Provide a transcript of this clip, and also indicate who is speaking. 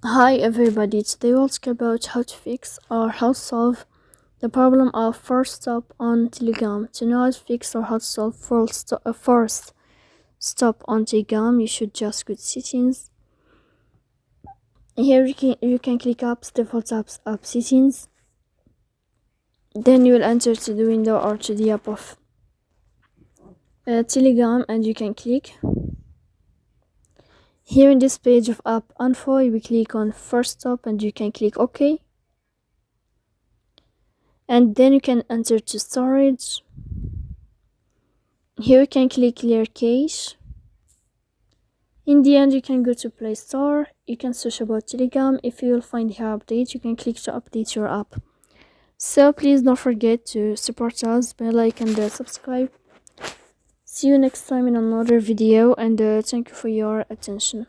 Speaker 1: Hi everybody, today we'll talk about how to fix or how to solve the problem of Forcestop on Telegram. To know how to fix or how to solve Forcestop on Telegram, you should just go to settings. Here you can click apps, default apps, app settings. Then you will enter to the window or to the app of Telegram and you can click. Here in this page of app info, you will click on Forcestop and you can click OK. And then you can enter to storage. Here you can click clear cache. In the end, you can go to Play Store. You can search about Telegram. If you will find here update, you can click to update your app. So please don't forget to support us by like and subscribe. See you next time in another video, and thank you for your attention.